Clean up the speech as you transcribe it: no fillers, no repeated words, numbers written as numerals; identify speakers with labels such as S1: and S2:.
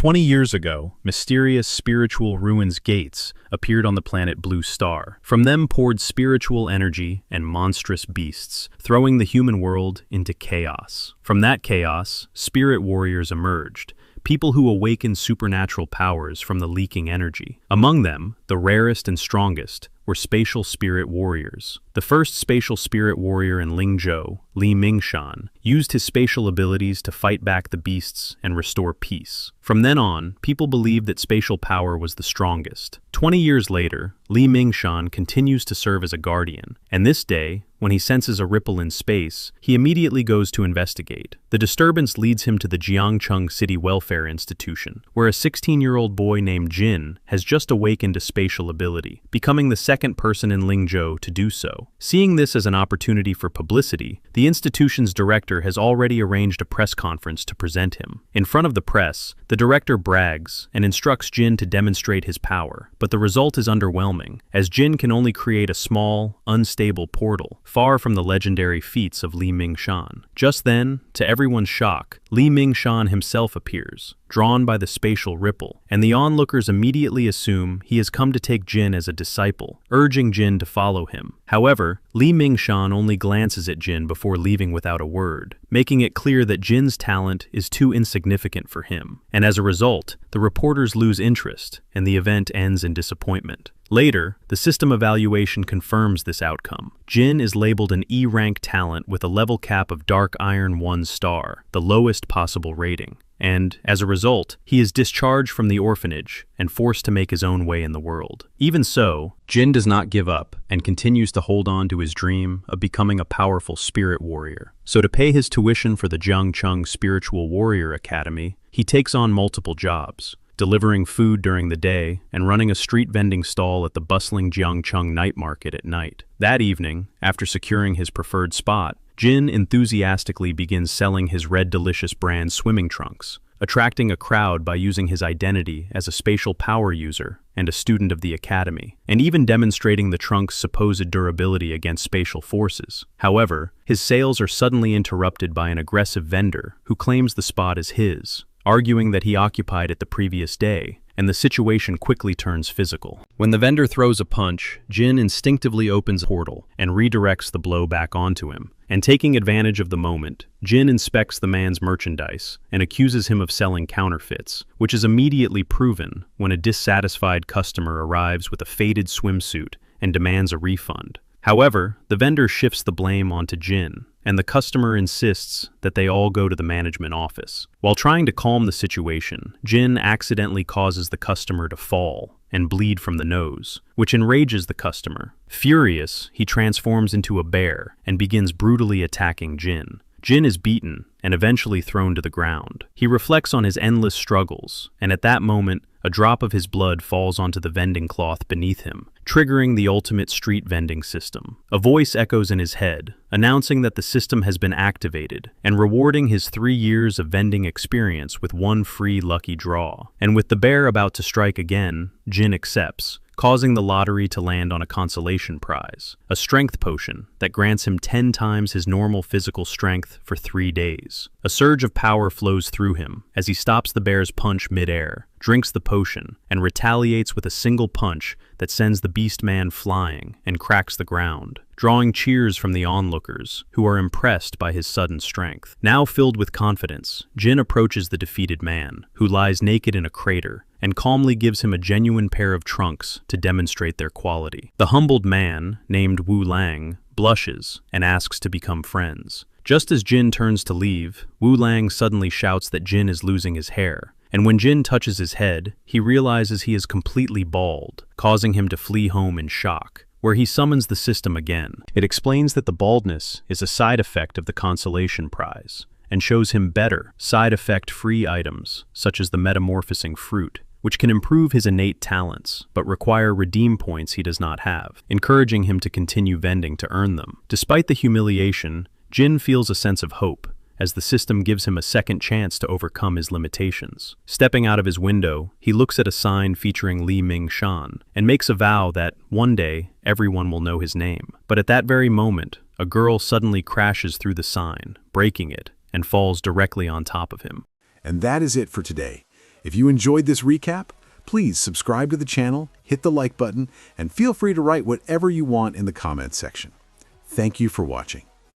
S1: 20 years ago, mysterious spiritual ruins gates appeared on the planet Blue Star. From them poured spiritual energy and monstrous beasts, throwing the human world into chaos. From that chaos, spirit warriors emerged, people who awakened supernatural powers from the leaking energy. Among them, the rarest and strongest were spatial spirit warriors. The first spatial spirit warrior in Lingzhou, Li Mingshan, used his spatial abilities to fight back the beasts and restore peace. From then on, people believed that spatial power was the strongest. 20 years later, Li Mingshan continues to serve as a guardian, and this day, when he senses a ripple in space, he immediately goes to investigate. The disturbance leads him to the Jiangcheng City Welfare Institution, where a 16-year-old boy named Jin has just awakened a spatial ability, becoming the second person in Lingzhou to do so. Seeing this as an opportunity for publicity, the institution's director has already arranged a press conference to present him. In front of the press, the director brags and instructs Jin to demonstrate his power, but the result is underwhelming, as Jin can only create a small, unstable portal, far from the legendary feats of Li Mingshan. Just then, to everyone's shock, Li Mingshan himself appears, drawn by the spatial ripple, and the onlookers immediately assume he has come to take Jin as a disciple, urging Jin to follow him. However, Li Mingshan only glances at Jin before leaving without a word, making it clear that Jin's talent is too insignificant for him. And as a result, the reporters lose interest, and the event ends in disappointment. Later, the system evaluation confirms this outcome. Jin is labeled an E-rank talent with a level cap of Dark Iron 1 star, the lowest possible rating. And, as a result, he is discharged from the orphanage and forced to make his own way in the world. Even so, Jin does not give up and continues to hold on to his dream of becoming a powerful spirit warrior. So to pay his tuition for the Jiangcheng Spiritual Warrior Academy, he takes on multiple jobs, delivering food during the day and running a street vending stall at the bustling Jiangcheng night market at night. That evening, after securing his preferred spot, Jin enthusiastically begins selling his Red Delicious brand swimming trunks, attracting a crowd by using his identity as a spatial power user and a student of the academy, and even demonstrating the trunk's supposed durability against spatial forces. However, his sales are suddenly interrupted by an aggressive vendor who claims the spot is his, arguing that he occupied it the previous day, and the situation quickly turns physical. When the vendor throws a punch, Jin instinctively opens a portal and redirects the blow back onto him. And taking advantage of the moment, Jin inspects the man's merchandise and accuses him of selling counterfeits, which is immediately proven when a dissatisfied customer arrives with a faded swimsuit and demands a refund. However, the vendor shifts the blame onto Jin, and the customer insists that they all go to the management office. While trying to calm the situation, Jin accidentally causes the customer to fall and bleed from the nose, which enrages the customer. Furious, he transforms into a bear and begins brutally attacking Jin. Jin is beaten and eventually thrown to the ground. He reflects on his endless struggles, and at that moment, a drop of his blood falls onto the vending cloth beneath him, triggering the ultimate street vending system. A voice echoes in his head, announcing that the system has been activated and rewarding his 3 years of vending experience with one free lucky draw. And with the bear about to strike again, Jin accepts, causing the lottery to land on a consolation prize, a strength potion that grants him 10 times his normal physical strength for 3 days. A surge of power flows through him as he stops the bear's punch mid-air, drinks the potion, and retaliates with a single punch that sends the beast man flying and cracks the ground, drawing cheers from the onlookers, who are impressed by his sudden strength. Now filled with confidence, Jin approaches the defeated man, who lies naked in a crater, and calmly gives him a genuine pair of trunks to demonstrate their quality. The humbled man, named Wu Lang, blushes and asks to become friends. Just as Jin turns to leave, Wu Lang suddenly shouts that Jin is losing his hair, and when Jin touches his head, he realizes he is completely bald, causing him to flee home in shock, where he summons the system again. It explains that the baldness is a side effect of the consolation prize, and shows him better, side effect-free items, such as the metamorphosing fruit, which can improve his innate talents, but require redeem points he does not have, encouraging him to continue vending to earn them. Despite the humiliation, Jin feels a sense of hope, as the system gives him a second chance to overcome his limitations. Stepping out of his window, he looks at a sign featuring Li Mingshan, and makes a vow that, one day, everyone will know his name. But at that very moment, a girl suddenly crashes through the sign, breaking it, and falls directly on top of him.
S2: And that is it for today. If you enjoyed this recap, please subscribe to the channel, hit the like button, and feel free to write whatever you want in the comments section. Thank you for watching.